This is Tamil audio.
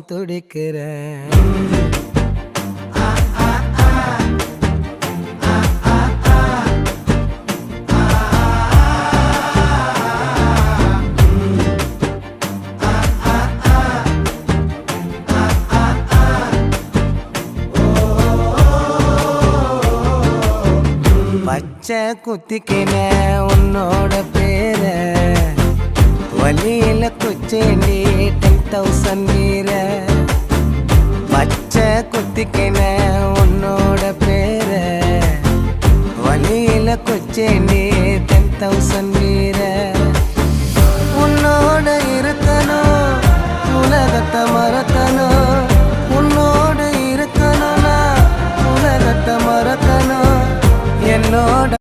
துடிக்கிறேன். பச்சை குத்திக்கின உன்னோட பேர வழியில குச்சேண்டி 10,000 வீர. பச்சை குத்திக்கின உன்னோட பேர வழியில குச்சேண்டி 10,000 வீர. உன்னோட இருக்கணும் உலகத்தை மறக்கணும்